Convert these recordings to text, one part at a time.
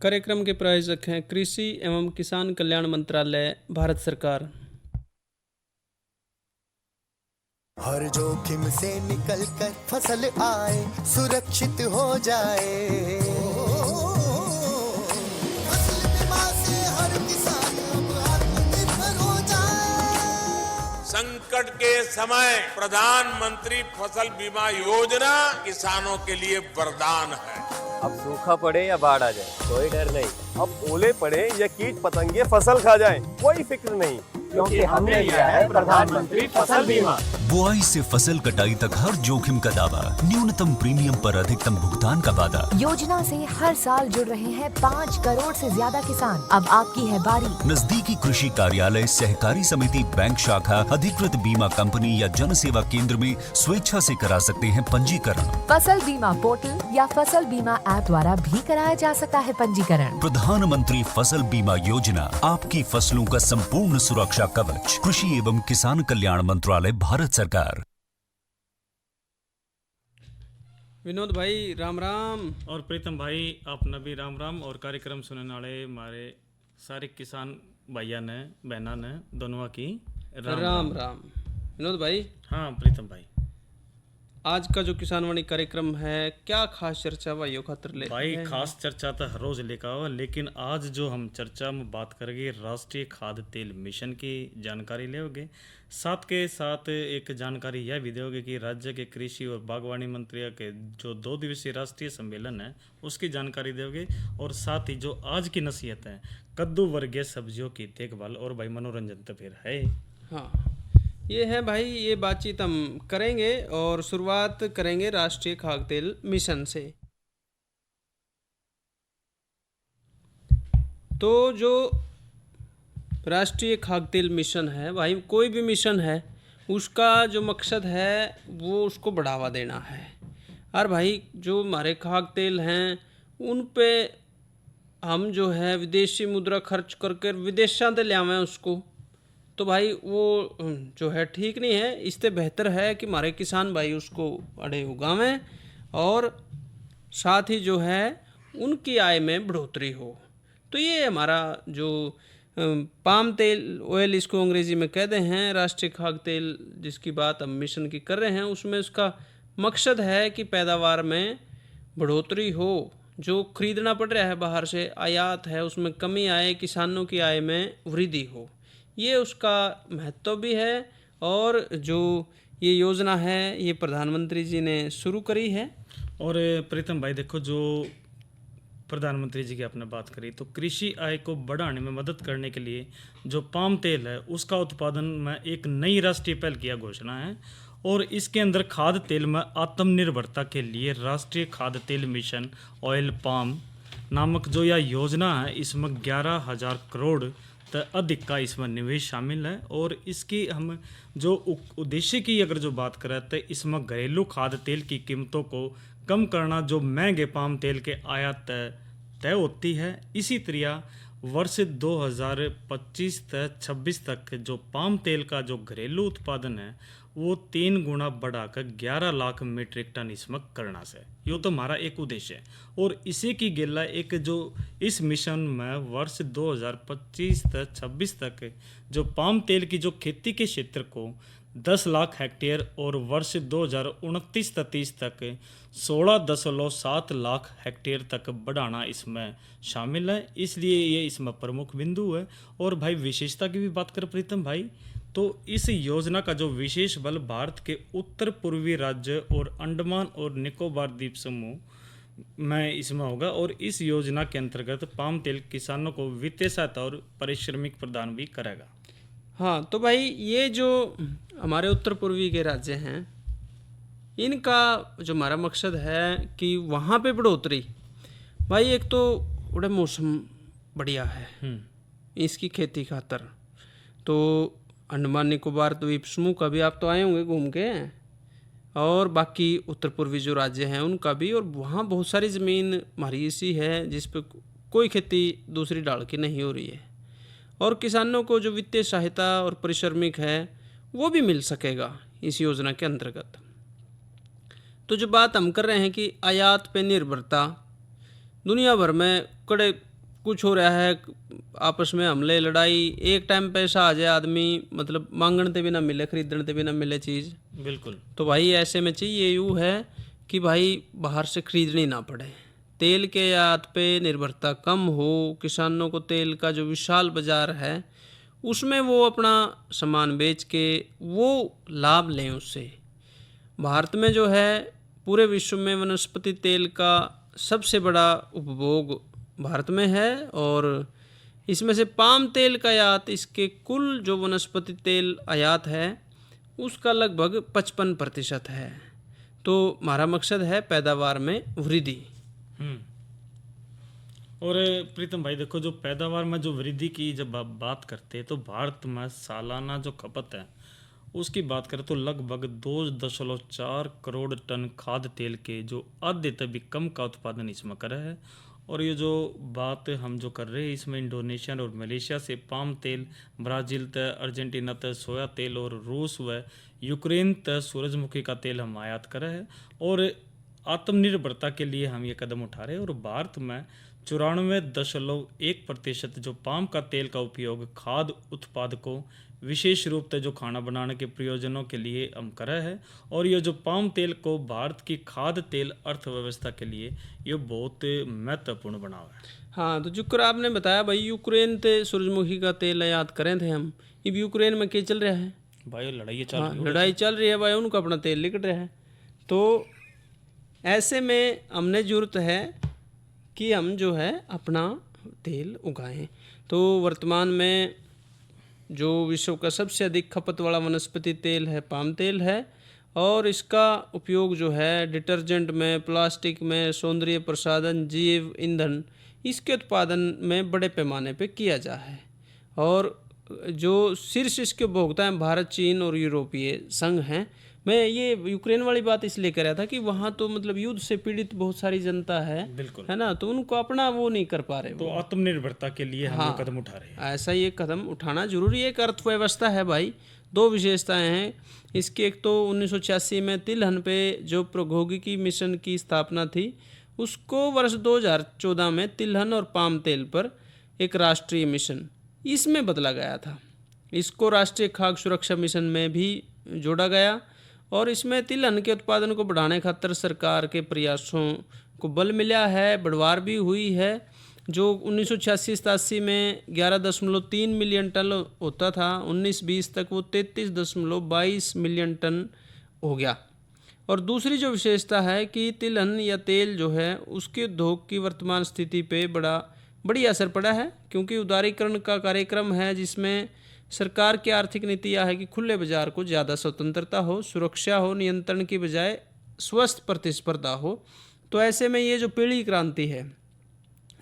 कार्यक्रम के प्रायोजक हैं कृषि एवं किसान कल्याण मंत्रालय, भारत सरकार। हर जोखिम से निकल कर फसल आए, सुरक्षित हो जाए। फसल बीमा से हर किसान अब आत्मनिर्भर हो जाए। संकट के समय प्रधानमंत्री फसल बीमा योजना किसानों के लिए वरदान है। अब सूखा पड़े या बाढ़ आ जाए कोई डर नहीं। अब ओले पड़े या कीट पतंगे फसल खा जाएं, कोई फिक्र नहीं, क्योंकि हमने लिया है प्रधानमंत्री फसल बीमा। बुआई से फसल कटाई तक हर जोखिम का दावा, न्यूनतम प्रीमियम पर अधिकतम भुगतान का वादा। योजना से हर साल जुड़ रहे हैं 5 करोड़ से ज्यादा किसान। अब आपकी है बारी। नजदीकी कृषि कार्यालय, सहकारी समिति, बैंक शाखा, अधिकृत बीमा कंपनी या जन सेवा केंद्र में स्वेच्छा से करा सकते हैं पंजीकरण। फसल बीमा पोर्टल या फसल बीमा ऐप द्वारा भी कराया जा सकता है पंजीकरण। प्रधानमंत्री फसल बीमा योजना, आपकी फसलों का संपूर्ण सुरक्षा कवच। कृषि एवं किसान कल्याण मंत्रालय, भारत सरकार। विनोद भाई राम राम। और प्रीतम भाई अपना भी राम राम। और कार्यक्रम सुनने वाले हमारे सारे किसान भैया ने बहना ने दोनों की राम राम। विनोद भाई, हाँ प्रीतम भाई, आज का जो किसानवाणी कार्यक्रम है, क्या खास चर्चा भाइयों खातिर ले भाई खास चर्चा तो हर रोज लेकर आओ, लेकिन आज जो हम चर्चा में बात करेंगे राष्ट्रीय खाद्य तेल मिशन की जानकारी लेंगे। साथ के साथ एक जानकारी यह भी दोगे कि राज्य के कृषि और बागवानी मंत्री के जो 2 दिवसीय राष्ट्रीय सम्मेलन है उसकी जानकारी दोगे। और साथ ही जो आज की नसीहत है, कद्दू वर्गीय सब्जियों की देखभाल। और भाई मनोरंजन तो फिर है। हाँ, ये है भाई, ये बातचीत हम करेंगे और शुरुआत करेंगे राष्ट्रीय खाद्य तेल मिशन से। तो जो राष्ट्रीय खाद्य तेल मिशन है भाई, कोई भी मिशन है उसका जो मकसद है वो उसको बढ़ावा देना है। और भाई जो हमारे खाद्य तेल हैं उन पे हम जो है विदेशी मुद्रा खर्च करके विदेशों से ले आवें उसको, तो भाई वो जो है ठीक नहीं है। इससे बेहतर है कि हमारे किसान भाई उसको अड़े उगावें और साथ ही जो है उनकी आय में बढ़ोतरी हो। तो ये हमारा जो पाम तेल ऑयल, इसको अंग्रेज़ी में कहते हैं, राष्ट्रीय खाद्य तेल जिसकी बात हम मिशन की कर रहे हैं, उसमें उसका मकसद है कि पैदावार में बढ़ोतरी हो। जो खरीदना पड़ रहा है बाहर से, आयात है, उसमें कमी आए, किसानों की आय में वृद्धि हो, ये उसका महत्व भी है। और जो ये योजना है ये प्रधानमंत्री जी ने शुरू करी है। और प्रीतम भाई देखो, जो प्रधानमंत्री जी की आपने बात करी, तो कृषि आय को बढ़ाने में मदद करने के लिए जो पाम तेल है उसका उत्पादन में एक नई राष्ट्रीय पहल की घोषणा है। और इसके अंदर खाद्य तेल में आत्मनिर्भरता के लिए राष्ट्रीय खाद्य तेल मिशन ऑयल पाम नामक जो यह योजना है, इसमें 11,000 करोड़ तो अधिक का इसमें निवेश शामिल है। और इसकी हम जो उद्देश्य की अगर जो बात करें तो इसमें घरेलू खाद्य तेल की कीमतों को कम करना, जो महंगे पाम तेल के आयात तय होती है। इसी तरह वर्ष 2025 से 26 तक जो पाम तेल का जो घरेलू उत्पादन है वो 3 गुना बढ़ाकर 11 लाख मीट्रिक टन इसमें करना से, यो तो हमारा एक उद्देश्य है। और इसी की गिल्ला एक जो इस मिशन में वर्ष 2025 से 26 तक जो पाम तेल की जो खेती के क्षेत्र को 10 लाख हेक्टेयर और वर्ष 2029 से 30 तक 16.7 लाख हेक्टेयर तक बढ़ाना इसमें शामिल है। इसलिए ये इसमें प्रमुख बिंदु है। और भाई विशेषता की भी बात करें प्रीतम भाई, तो इस योजना का जो विशेष बल भारत के उत्तर पूर्वी राज्य और अंडमान और निकोबार द्वीप समूह में इसमें होगा। और इस योजना के अंतर्गत पाम तेल किसानों को वित्तीय सहायता और पारिश्रमिक प्रदान भी करेगा। हाँ, तो भाई ये जो हमारे उत्तर पूर्वी के राज्य हैं, इनका जो हमारा मकसद है कि वहाँ पे बढ़ोतरी, भाई एक तो बड़ा मौसम बढ़िया है इसकी खेती खातर। तो अंडमान निकोबार द्वीप समूह का भी आप तो आए होंगे घूम के, और बाकी उत्तर पूर्वी जो राज्य हैं उनका भी। और वहाँ बहुत सारी ज़मीन हमारी ऐसी है जिस पे कोई खेती दूसरी डाल की नहीं हो रही है, और किसानों को जो वित्तीय सहायता और पारिश्रमिक है वो भी मिल सकेगा इस योजना के अंतर्गत। तो जो बात हम कर रहे हैं कि आयात पे निर्भरता, दुनिया भर में कड़े कुछ हो रहा है, आपस में हमले लड़ाई, एक टाइम पैसा आ जाए आदमी मतलब मांगण ते भी ना मिले, खरीदण ते भी ना मिले चीज़। बिल्कुल। तो भाई ऐसे में चाहिए यूँ है कि भाई बाहर से खरीदनी ना पड़े, तेल के आयात पे निर्भरता कम हो, किसानों को तेल का जो विशाल बाजार है उसमें वो अपना सामान बेच के वो लाभ लें उससे। भारत में जो है पूरे विश्व में वनस्पति तेल का सबसे बड़ा उपभोग भारत में है, और इसमें से पाम तेल का आयात इसके कुल जो वनस्पति तेल आयात है उसका लगभग 55% है। तो हमारा मकसद है पैदावार में वृद्धि। और प्रीतम भाई देखो, जो पैदावार में जो वृद्धि की जब आप बात करते हैं तो भारत में सालाना जो खपत है उसकी बात करें तो लगभग 2.4 करोड़ टन खाद्य तेल के जो आधे तक भी कम का उत्पादन इसमें कर रहा है। और ये जो बात हम जो कर रहे हैं इसमें इंडोनेशिया और मलेशिया से पाम तेल, ब्राज़ील तक, अर्जेंटीना तक सोया तेल और रूस व यूक्रेन तक सूरजमुखी का तेल हम आयात कर रहे हैं। और आत्मनिर्भरता के लिए हम ये कदम उठा रहे हैं। और भारत में 94.1% जो पाम का तेल का उपयोग खाद्य उत्पादकों विशेष रूप से जो खाना बनाने के प्रयोजनों के लिए हम कर रहे हैं। और ये जो पाम तेल को भारत की खाद्य तेल अर्थव्यवस्था के लिए ये बहुत महत्वपूर्ण बना हुआ है। हाँ, तो जुक्र आपने बताया भाई यूक्रेन ते सूरजमुखी का तेल आयात करें थे हम। अब यूक्रेन में क्या चल रहा है भाई? लड़ाई चल रही है। लड़ाई चल रही है भाई, उनको अपना तेल निकल रहा है। तो ऐसे में हमने जरूरत है कि हम जो है अपना तेल उगाएं। तो वर्तमान में जो विश्व का सबसे अधिक खपत वाला वनस्पति तेल है पाम तेल है, और इसका उपयोग जो है डिटर्जेंट में, प्लास्टिक में, सौंदर्य प्रसाधन, जैव ईंधन इसके उत्पादन में बड़े पैमाने पे किया जा है। और जो शीर्ष इसके उपभोक्ता हैं भारत, चीन और यूरोपीय संघ हैं। मैं ये यूक्रेन वाली बात इसलिए कर रहा था कि वहाँ तो मतलब युद्ध से पीड़ित बहुत सारी जनता है, बिल्कुल है ना, तो उनको अपना वो नहीं कर पा रहे। तो आत्मनिर्भरता के लिए हम हाँ, कदम उठा रहे हैं। ऐसा ये कदम उठाना जरूरी है। एक अर्थव्यवस्था है भाई, दो विशेषताएं हैं इसकी। एक तो 1986 में तिलहन पे जो प्रौद्योगिकी मिशन की स्थापना थी, उसको वर्ष 2014 में तिलहन और पाम तेल पर एक राष्ट्रीय मिशन इसमें बदला गया था। इसको राष्ट्रीय खाद्य सुरक्षा मिशन में भी जोड़ा गया, और इसमें तिलहन के उत्पादन को बढ़ाने खातर सरकार के प्रयासों को बल मिला है, बढ़वार भी हुई है। जो 1986-87 में 11.3 मिलियन टन होता था, 19-20 तक वो 33.22 मिलियन टन हो गया। और दूसरी जो विशेषता है कि तिलहन या तेल जो है उसके उद्योग की वर्तमान स्थिति पे बड़ी असर पड़ा है, क्योंकि उदारीकरण का कार्यक्रम है जिसमें सरकार की आर्थिक नीति यह है कि खुले बाजार को ज़्यादा स्वतंत्रता हो, सुरक्षा हो, नियंत्रण की बजाय स्वस्थ प्रतिस्पर्धा हो। तो ऐसे में ये जो पीली क्रांति है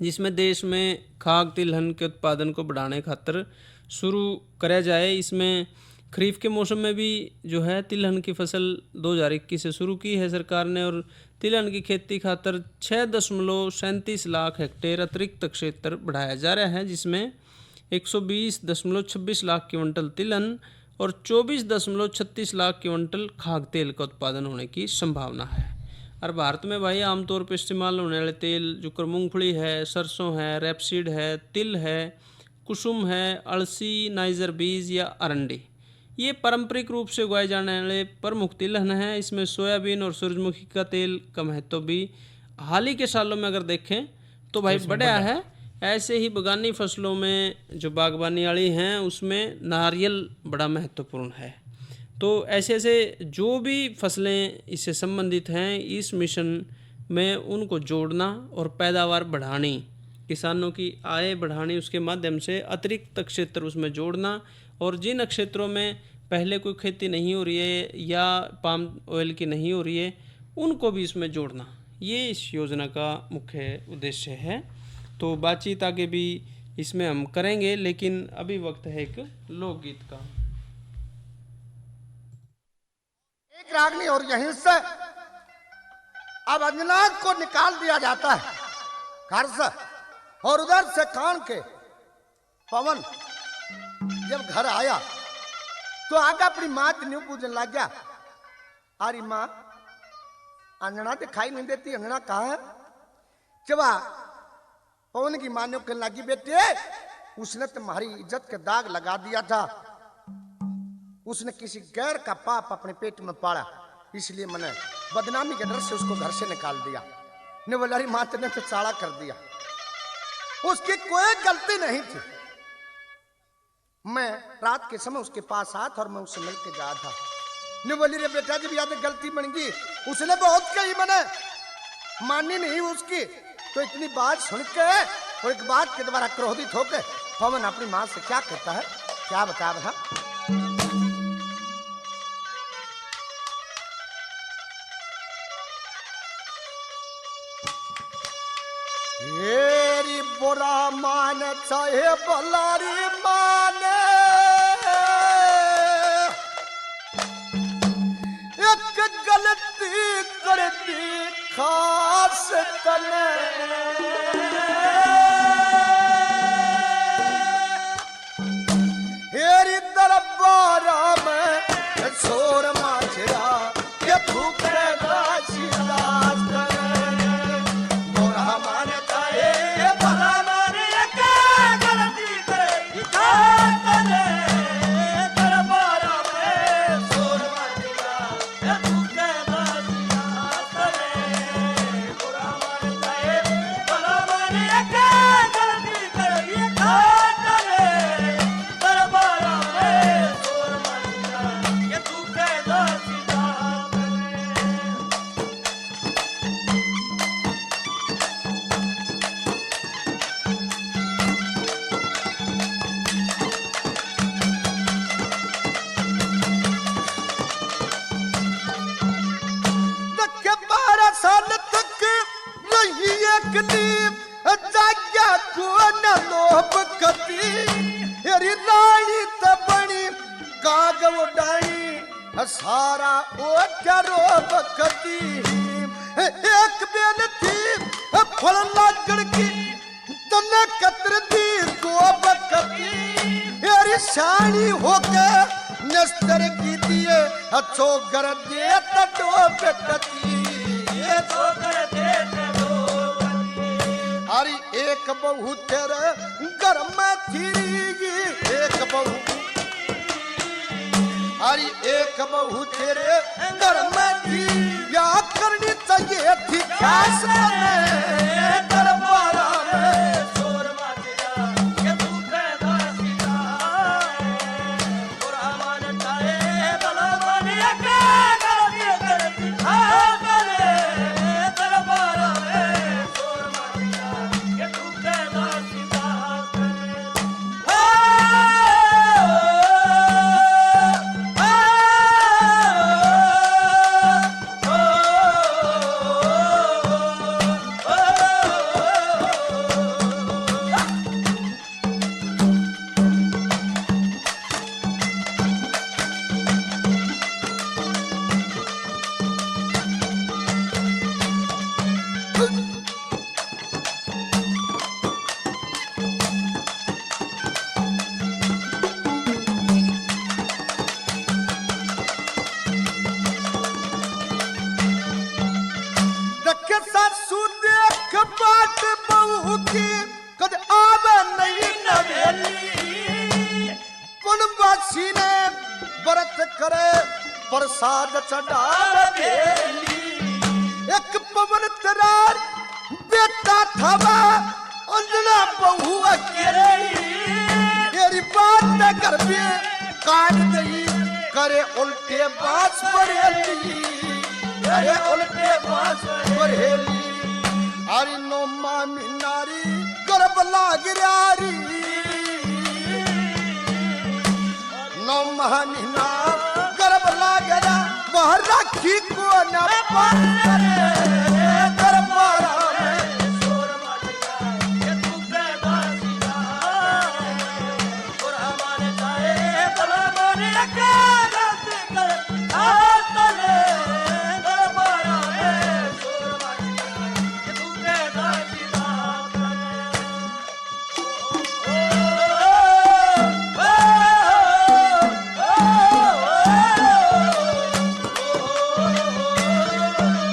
जिसमें देश में खाद्य तिलहन के उत्पादन को बढ़ाने खातर शुरू करा जाए, इसमें खरीफ के मौसम में भी जो है तिलहन की फसल 2021 से शुरू की है सरकार ने। और तिलहन की खेती खातर 6.37 लाख हेक्टेयर अतिरिक्त क्षेत्र बढ़ाया जा रहा है, जिसमें 120.26 लाख क्विंटल तिलहन और 24.36 क्विंटल क्विंटल खाद्य तेल का उत्पादन होने की संभावना है। और भारत में भाई आमतौर पर इस्तेमाल होने वाले तेल जो मूंगफली है, सरसों है, रेपसीड है, तिल है, कुसुम है, अलसी, नाइजर बीज या अरंडी, ये पारंपरिक रूप से उगाए जाने वाले प्रमुख तिलहन हैं। इसमें सोयाबीन और सूरजमुखी का तेल का महत्व भी हाल ही के सालों में अगर देखें तो भाई बढ़ा है। ऐसे ही बागानी फसलों में जो बागवानी वाली हैं उसमें नारियल बड़ा महत्वपूर्ण है। तो ऐसे ऐसे जो भी फसलें इससे संबंधित हैं इस मिशन में उनको जोड़ना और पैदावार बढ़ानी, किसानों की आय बढ़ानी, उसके माध्यम से अतिरिक्त क्षेत्र उसमें जोड़ना। और जिन क्षेत्रों में पहले कोई खेती नहीं हो रही है या पाम ऑयल की नहीं हो रही है उनको भी इसमें जोड़ना, ये इस योजना का मुख्य उद्देश्य है। तो बातचीत आगे भी इसमें हम करेंगे, लेकिन अभी वक्त है एक लोकगीत का। एक रागनी और यहीं से अब अंजनाथ को निकाल दिया जाता है घर से, और उधर से कान के पवन जब घर आया तो आगे अपनी माँ न्यू पूजन लग गया। अरे माँ, अंजना दिखाई नहीं देती, अंजना कहाँ है? जब पवन की मां ने कहने लगी, बेटे उसने तुम्हारी इज्जत के दाग लगा दिया था, उसने किसी गैर का पाप अपने पेट में पाला, इसलिए मैंने बदनामी के डर से उसको घर से निकाल दिया। नेवलारी माता ने तो चाड़ा कर दिया, उसकी कोई गलती नहीं थी। मैं रात के समय उसके पास आया था और मैं उससे मिलके जा था। ने बोली, रे बेटा जब याद गलती बन गई, उसने बहुत कही, मैंने मानी नहीं उसकी। तो इतनी बात सुन के और एक बात के द्वारा क्रोधित होकर पवन अपनी मां से क्या कहता है, क्या बता रहा। येरी बुरा मान चाहे बलारी माने, एक गलती कर दी खास तने, येरी दरबारा में शोर माचरा ये भूखे दासीदास तने, बुरा मान चाहे भला माने एक गलती करे खास तने, दरबारा में शोर माचरा ये भूखे दासीदास तने, बुरा मान चाहे भला माने एक गलती करे खास तने, दरबारा में शोर माचरा ये भूखे दासीदास तने। के 12 साल तक रही एक नींव, जाग्या को न लोभ कती, हेरी रानी त बनी काग उडाई सारा ओठ रोब कती। एक बेल थी फल लागण की तने कतर दी गोब कती, हेरी शानी होके नस्तर की दिए चोगर दे तडोब कती, ये चोगर दे तडोब कती। हरी एक बहू तेरे घर में थी, एक बहू, हरी एक बहू तेरे घर में थी, या करनी चाहिए थी खास दरबारा में शोर माचरा ये भूखे दासीदास, बुरा मान चाहे भला माने एक गलती करती खास दरबारा में शोर माचरा ये भूखे दासीदास। सासू देख बाट बहू की कद आवे नहीं नवेली, पुनवासी ने व्रत करे प्रसाद चढ़ावे बेली। एक पवन तरार बेटा थवा अंजना बहू अकेली, तेरी बात न कर पे काट गई करे उल्टे बास बरेली, करे उल्टे बास बरेली। हरी नो मामी नारी गर्भ लाग रारी, नो महानी ना गर्भ लाग रा वह राखी को न पारे दरबारा में शोर मचा ये तू के दासीदा, और हमारे चाहे भला माने के गलती कर आतले दरबारा में शोर मचा ये तू के दासीदा।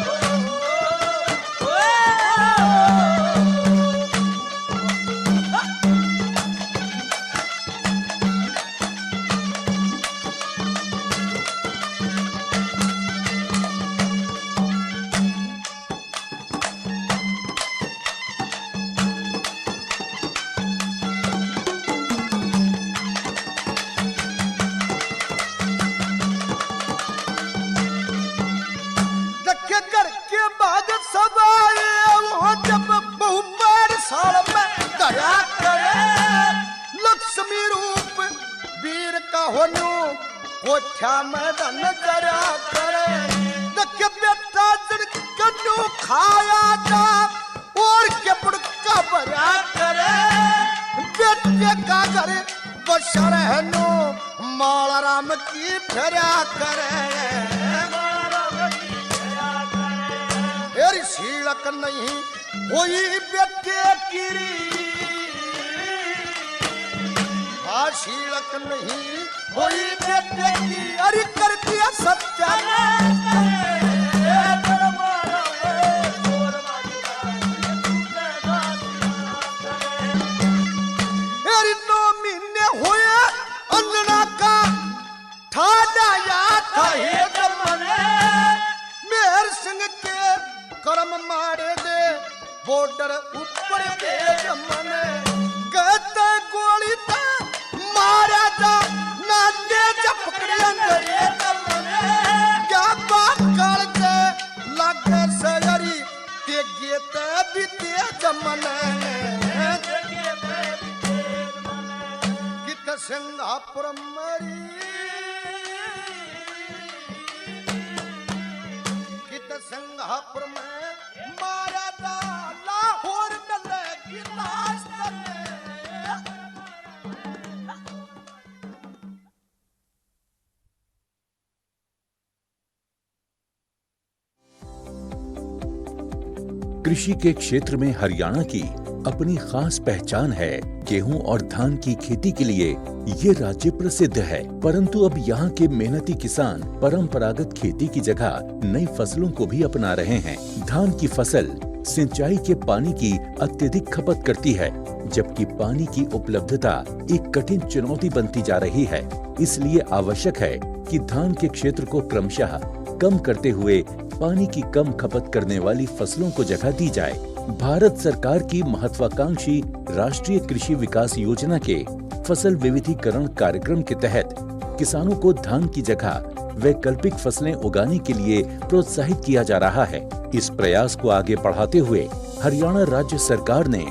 ओ होनू कोठा में धन जरा करे देख बेटा जन कन्नू खाया था और के बुड़का भरा करे बेटे का घर बशर हनु माला राम की फेरा करे शीलक नहीं हुई बेटे कीरी शीलक नहीं हुई बेटे की अरे कर दिया सत्या नो महीने हुए अंजना का ठाडा या था मेहर सिंह के कर्म मारे दे बॉर्डर ऊपर दे जमने कहते गोली था मारा था ना दे चपकड़े अंदर क्या बात करते लगे सगरी ते गेते भी ते जमने कित सिंगापुर मरी सिंगापुर में मारा था लाहौर में लगी लाश कृषि के क्षेत्र में हरियाणा की अपनी खास पहचान है। गेहूं और धान की खेती के लिए ये राज्य प्रसिद्ध है, परंतु अब यहाँ के मेहनती किसान परंपरागत खेती की जगह नई फसलों को भी अपना रहे हैं। धान की फसल सिंचाई के पानी की अत्यधिक खपत करती है, जबकि पानी की उपलब्धता एक कठिन चुनौती बनती जा रही है। इसलिए आवश्यक है कि धान के क्षेत्र को क्रमशः कम करते हुए पानी की कम खपत करने वाली फसलों को जगह दी जाए। भारत सरकार की महत्वाकांक्षी राष्ट्रीय कृषि विकास योजना के फसल विविधीकरण कार्यक्रम के तहत किसानों को धान की जगह वैकल्पिक फसलें उगाने के लिए प्रोत्साहित किया जा रहा है। इस प्रयास को आगे बढ़ाते हुए हरियाणा राज्य सरकार ने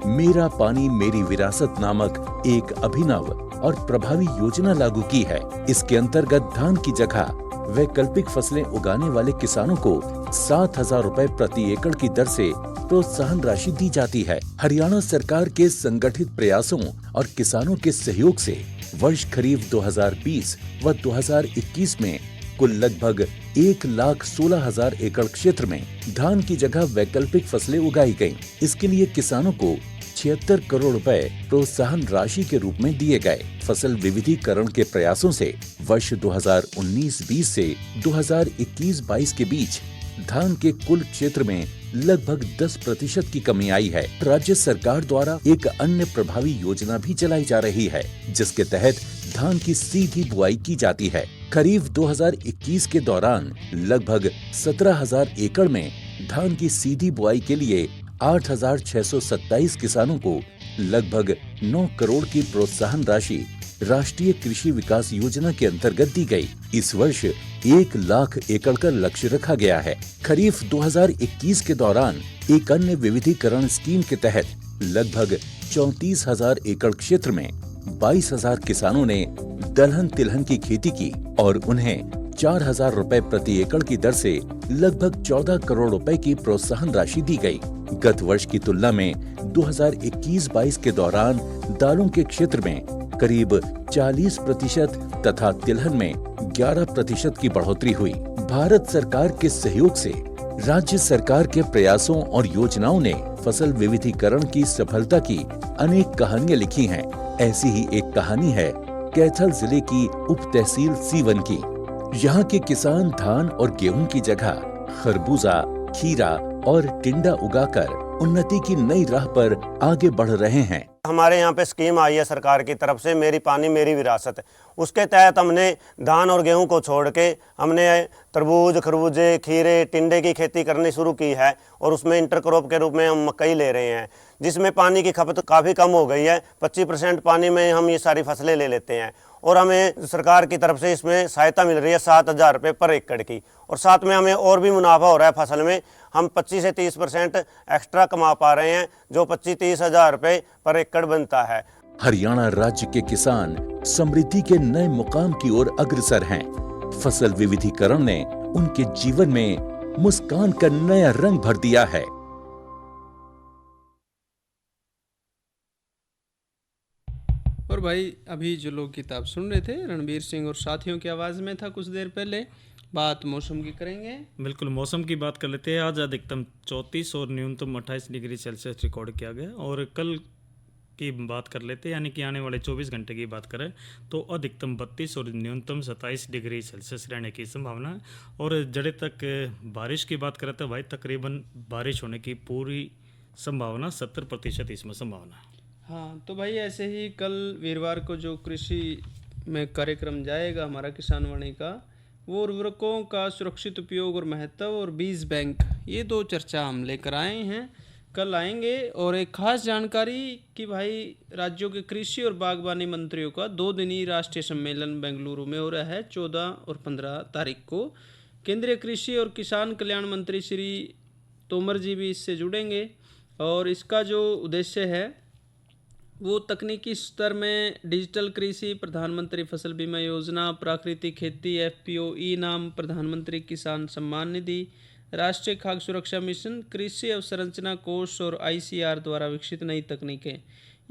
मेरा पानी मेरी विरासत नामक एक अभिनव और प्रभावी योजना लागू की है। इसके अंतर्गत धान की जगह वैकल्पिक फसलें उगाने वाले किसानों को 7,000 रुपए प्रति एकड़ की दर से प्रोत्साहन राशि दी जाती है। हरियाणा सरकार के संगठित प्रयासों और किसानों के सहयोग से वर्ष खरीफ 2020 व 2021 में कुल लगभग 1,16,000 एकड़ क्षेत्र में धान की जगह वैकल्पिक फसलें उगाई गयी। इसके लिए किसानों को 76 करोड़ रुपए प्रोत्साहन राशि के रूप में दिए गए। फसल विविधीकरण के प्रयासों से वर्ष 2019-20 से 2021-22 के बीच धान के कुल क्षेत्र में लगभग 10% की कमी आई है। राज्य सरकार द्वारा एक अन्य प्रभावी योजना भी चलाई जा रही है, जिसके तहत धान की सीधी बुआई की जाती है। खरीफ 2021 के दौरान लगभग 17,000 एकड़ में धान की सीधी बुआई के लिए 8,627 किसानों को लगभग 9 करोड़ की प्रोत्साहन राशि राष्ट्रीय कृषि विकास योजना के अंतर्गत दी गई। इस वर्ष 1 लाख एकड़ का लक्ष्य रखा गया है। खरीफ 2021 के दौरान एक अन्य विविधीकरण स्कीम के तहत लगभग 34,000 एकड़ क्षेत्र में 22,000 किसानों ने दलहन तिलहन की खेती की और उन्हें 4,000 रुपए प्रति एकड़ की दर से लगभग 14 करोड़ रुपए की प्रोत्साहन राशि दी गई। गत वर्ष की तुलना में 2021-22 के दौरान दालों के क्षेत्र में करीब 40% तथा तिलहन में 11% की बढ़ोतरी हुई। भारत सरकार के सहयोग से राज्य सरकार के प्रयासों और योजनाओं ने फसल विविधीकरण की सफलता की अनेक कहानियां लिखी हैं। ऐसी ही एक कहानी है कैथल जिले की उप तहसील सीवन की। यहाँ के किसान धान और गेहूं की जगह खरबूजा, खीरा और टिंडा उगाकर उन्नति की नई राह पर आगे बढ़ रहे हैं। हमारे यहाँ पे स्कीम आई है सरकार की तरफ से, मेरी पानी मेरी विरासत। उसके तहत हमने धान और गेहूं को छोड़ के हमने तरबूज, खरबूजे, खीरे, टिंडे की खेती करनी शुरू की है और उसमें इंटरक्रॉप के रूप में हम मकई ले रहे हैं, जिसमें पानी की खपत काफ़ी कम हो गई है। 25% पानी में हम ये सारी फसलें ले लेते हैं और हमें सरकार की तरफ से इसमें सहायता मिल रही है 7,000 रुपये पर एकड़ की। और साथ में हमें और भी मुनाफा हो रहा है फसल में, हम 25 से 30% एक्स्ट्रा कमा पा रहे हैं, जो 25-30 हज़ार रुपये पर एकड़ बनता है। हरियाणा राज्य के किसान समृद्धि के नए मुकाम की ओर अग्रसर हैं। फसल विविधीकरण ने उनके जीवन में मुस्कान का नया रंग भर दिया है। और भाई अभी जो लोग किताब सुन रहे थे रणबीर सिंह और साथियों की आवाज़ में था कुछ देर पहले। बात मौसम की करेंगे। बिल्कुल, मौसम की बात कर लेते हैं। आज अधिकतम 34 और न्यूनतम 28 डिग्री सेल्सियस रिकॉर्ड किया गया। और कल की बात कर लेते हैं, यानी कि आने वाले 24 घंटे की बात करें तो अधिकतम 32 और न्यूनतम 27 डिग्री सेल्सियस रहने की संभावना है। और जड़े तक बारिश की बात करें तो भाई तकरीबन बारिश होने की पूरी संभावना 70% इसमें संभावना है। हाँ, तो भाई ऐसे ही कल वीरवार को जो कृषि में कार्यक्रम जाएगा हमारा किसान वाणी का, वो उर्वरकों का सुरक्षित उपयोग और महत्व और बीज बैंक, ये 2 चर्चा हम लेकर आए हैं, कल आएंगे। और एक खास जानकारी कि भाई राज्यों के कृषि और बागवानी मंत्रियों का 2 दिनी राष्ट्रीय सम्मेलन बेंगलुरु में हो रहा है 14 और 15 तारीख को। केंद्रीय कृषि और किसान कल्याण मंत्री श्री तोमर जी भी इससे जुड़ेंगे। और इसका जो उद्देश्य है वो तकनीकी स्तर में डिजिटल कृषि, प्रधानमंत्री फसल बीमा योजना, प्राकृतिक खेती, FPO, ई-नाम, प्रधानमंत्री किसान सम्मान निधि, राष्ट्रीय खाद्य सुरक्षा मिशन, कृषि अवसंरचना कोष और ICR द्वारा विकसित नई तकनीकें,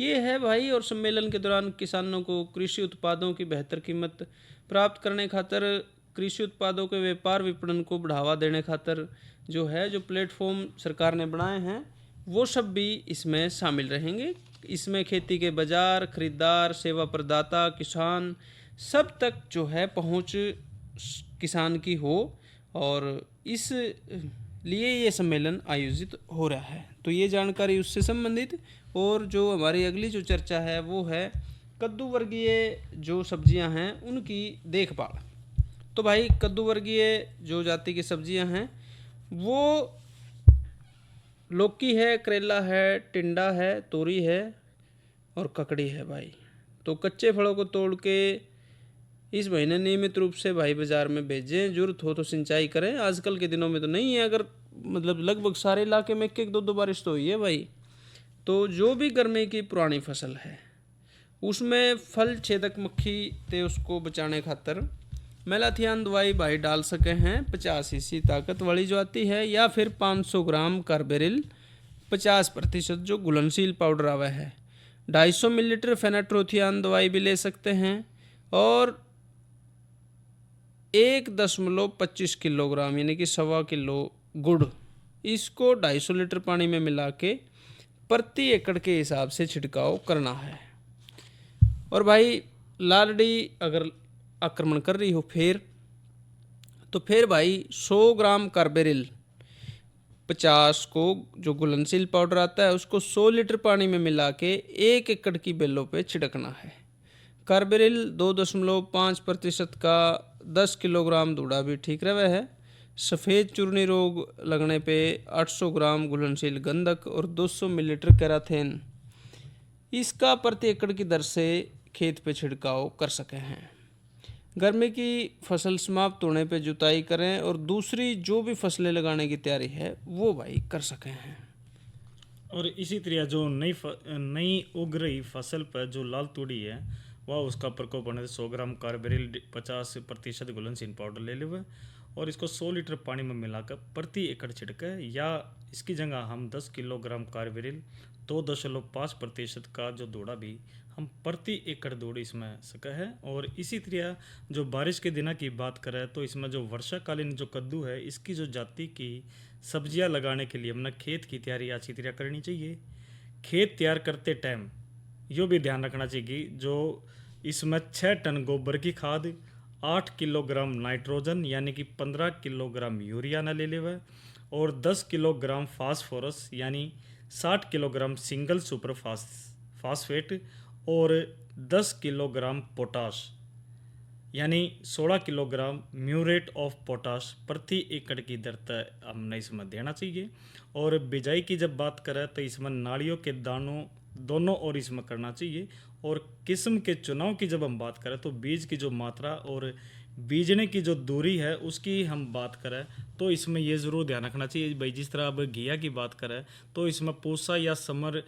ये है भाई। और सम्मेलन के दौरान किसानों को कृषि उत्पादों की बेहतर कीमत प्राप्त करने खातर, कृषि उत्पादों के व्यापार विपणन को बढ़ावा देने खातर जो प्लेटफॉर्म सरकार ने बनाए हैं वो सब भी इसमें शामिल रहेंगे। इसमें खेती के बाजार, खरीदार, सेवा प्रदाता, किसान सब तक पहुंच किसान की हो, और इस लिए ये सम्मेलन आयोजित हो रहा है। तो ये जानकारी उससे संबंधित। और जो हमारी अगली जो चर्चा है वो है कद्दू वर्गीय जो सब्जियां हैं उनकी देखभाल। तो भाई कद्दू वर्गीय जो जाति की सब्जियां हैं वो लौकी है, करेला है, टिंडा है, तोरी है और ककड़ी है भाई। तो कच्चे फलों को तोड़ के इस महीने नियमित रूप से भाई बाज़ार में भेजें। ज़रूरत हो तो सिंचाई करें। आजकल के दिनों में तो नहीं है, अगर मतलब लगभग सारे इलाके में 1-2 बारिश तो हुई है भाई। तो जो भी गर्मी की पुरानी फसल है उसमें फल छेदक मक्खी ते उसको बचाने खातर मेलाथियान दवाई भाई डाल सके हैं 50 cc ताकत वाली जो आती है, या फिर 500 ग्राम कार्बेरिल 50% जो घुलनशील पाउडर आवा है। 250 मिलीलीटर फेनाट्रोथियान दवाई भी ले सकते हैं। और 1.25 किलोग्राम यानी कि 1.25 किलो गुड़, इसको 250 लीटर पानी में मिला के प्रति एकड़ के हिसाब से छिड़काव करना है। और भाई लालड़ी अगर आक्रमण कर रही हो फिर भाई 100 ग्राम कार्बेरिल 50 को जो घुलनशील पाउडर आता है उसको 100 लीटर पानी में मिला के 1 एकड़ की बेलों पे छिड़कना है। कार्बेरिल 2.5% का 10 किलोग्राम धूड़ा भी ठीक रहा है। सफ़ेद चूर्णी रोग लगने पे 800 ग्राम घुलनशील गंधक और 200 मिलीलीटर कैराथेन, इसका प्रति एकड़ की दर से खेत पे छिड़काव कर सके हैं। गर्मी की फसल समाप्त होने पे जुताई करें और दूसरी जो भी फसलें लगाने की तैयारी है वो भाई कर सके हैं। और इसी तरह जो नई उग रही फसल पर जो लाल तूड़ी है वह उसका प्रकोप होने से 100 ग्राम कार्बेरिल 50% घुलनशील पाउडर ले लेवे और इसको 100 लीटर पानी में मिलाकर प्रति एकड़ छिड़के, या इसकी जगह हम 10 किलोग्राम कार्बेरिल 2.5% का जो दौड़ा भी हम प्रति एकड़ दौड़ इसमें सके है। और इसी तरह जो बारिश के दिनों की बात करें तो इसमें जो वर्षाकालीन जो कद्दू है इसकी जो जाति की सब्जियां लगाने के लिए हमने खेत की तैयारी अच्छी तरह करनी चाहिए। खेत तैयार करते टाइम यो भी ध्यान रखना चाहिए जो इसमें 6 टन गोबर की खाद, 8 किलोग्राम नाइट्रोजन यानी कि 15 किलोग्राम यूरिया न ले लेवे और 10 किलोग्राम फास्फोरस यानी 60 किलोग्राम सिंगल सुपर फास्फेट और 10 किलोग्राम पोटाश यानी 16 किलोग्राम म्यूरेट ऑफ पोटाश प्रति एकड़ की दर तक हमने इसमें देना चाहिए। और बिजाई की जब बात करें तो इसमें नाड़ियों के दानों दोनों और इसमें करना चाहिए। और किस्म के चुनाव की जब हम बात करें तो बीज की जो मात्रा और बीजने की जो दूरी है उसकी हम बात करें तो इसमें ये ज़रूर ध्यान रखना चाहिए भाई, जिस तरह अब घिया की बात करें तो इसमें पूसा या समर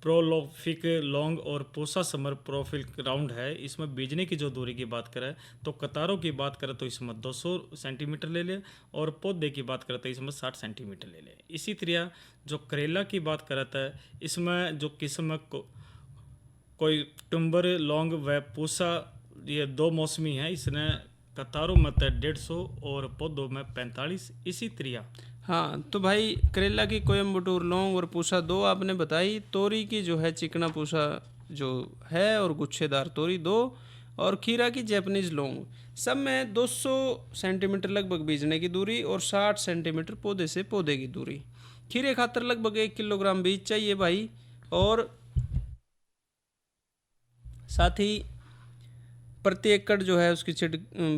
प्रोलोफिक लॉन्ग और पूसा समर प्रोफिल राउंड है। इसमें बीजने की जो दूरी की बात करें तो कतारों की बात करें तो इसमें 200 सेंटीमीटर ले ले, और पौधे की बात करें तो इसमें 60 सेंटीमीटर ले ले। इसी तरह जो करेला की बात करता है, इसमें जो किस्म कोई टुम्बर लॉन्ग व पूसा, ये 2 मौसमी है। इसने कतारों में 150 और पौधों में 45। इसी तरह हाँ, तो भाई करेला की कोयम्बटूर लौंग और पूसा 2 आपने बताई। तोरी की जो है चिकना पूसा जो है और गुच्छेदार तोरी 2, और खीरा की जैपनीज लौंग, सब में 200 सेंटीमीटर लगभग बीजने की दूरी और 60 सेंटीमीटर पौधे से पौधे की दूरी। खीरे खातर लगभग 1 किलोग्राम बीज चाहिए भाई, और साथ ही प्रति एकड़ जो है उसकी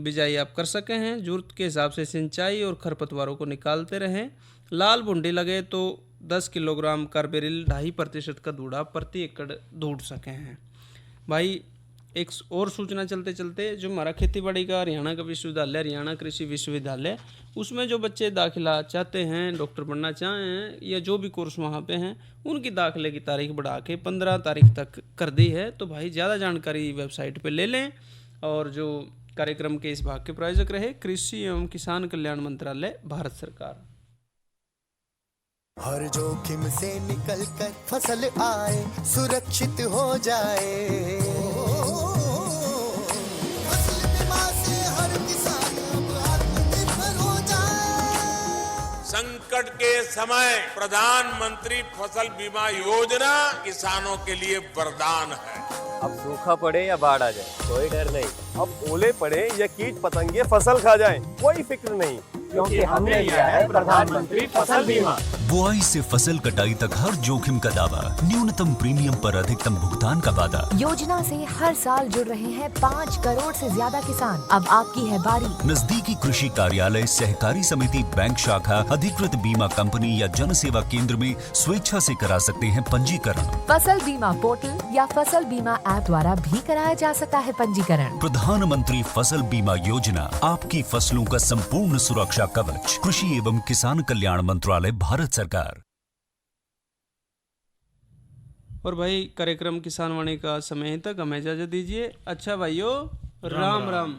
बिजाई आप कर सके हैं। जरूरत के हिसाब से सिंचाई और खरपतवारों को निकालते रहें। लाल भुंडी लगे तो 10 किलोग्राम कार्बेरिल 2.5% का धूड़ा प्रति एकड़ ढूंढ सके हैं। भाई एक और सूचना चलते चलते, जो हमारा खेतीबाड़ी का हरियाणा का विश्वविद्यालय, हरियाणा कृषि विश्वविद्यालय, उसमें जो बच्चे दाखिला चाहते हैं, डॉक्टर बनना चाहें या जो भी कोर्स वहाँ पे हैं, उनकी दाखिले की तारीख बढ़ा के 15 तारीख तक कर दी है। तो भाई ज़्यादा जानकारी वेबसाइट पे ले लें। और जो कार्यक्रम के इस भाग के प्रायोजक रहे कृषि एवं किसान कल्याण मंत्रालय, भारत सरकार। हर जोखिम से निकल कर फसल आए, सुरक्षित हो जाए। फसल बीमा से हर किसान अब आत्मनिर्भर हो जाए। संकट के समय प्रधानमंत्री फसल बीमा योजना किसानों के लिए वरदान है। अब सूखा पड़े या बाढ़ आ जाए, कोई डर नहीं। अब ओले पड़े या कीट पतंगे फसल खा जाएं, कोई फिक्र नहीं, क्योंकि हमने लिया है प्रधानमंत्री फसल बीमा। बुआई से फसल कटाई तक हर जोखिम का दावा, न्यूनतम प्रीमियम पर अधिकतम भुगतान का वादा। योजना से हर साल जुड़ रहे हैं 5 करोड़ से ज्यादा किसान। अब आपकी है बारी। नजदीकी कृषि कार्यालय, सहकारी समिति, बैंक शाखा, अधिकृत बीमा कंपनी या जन सेवा केंद्र में स्वेच्छा से करा सकते हैं पंजीकरण। फसल बीमा पोर्टल या फसल बीमा ऐप द्वारा भी कराया जा सकता है पंजीकरण। प्रधानमंत्री फसल बीमा योजना, आपकी फसलों का संपूर्ण सुरक्षा कवच। कृषि एवं किसान कल्याण मंत्रालय, भारत सरकार। और भाई कार्यक्रम किसान वाणी का समय तक हमें इजाजत दीजिए। अच्छा भाइयों, राम राम।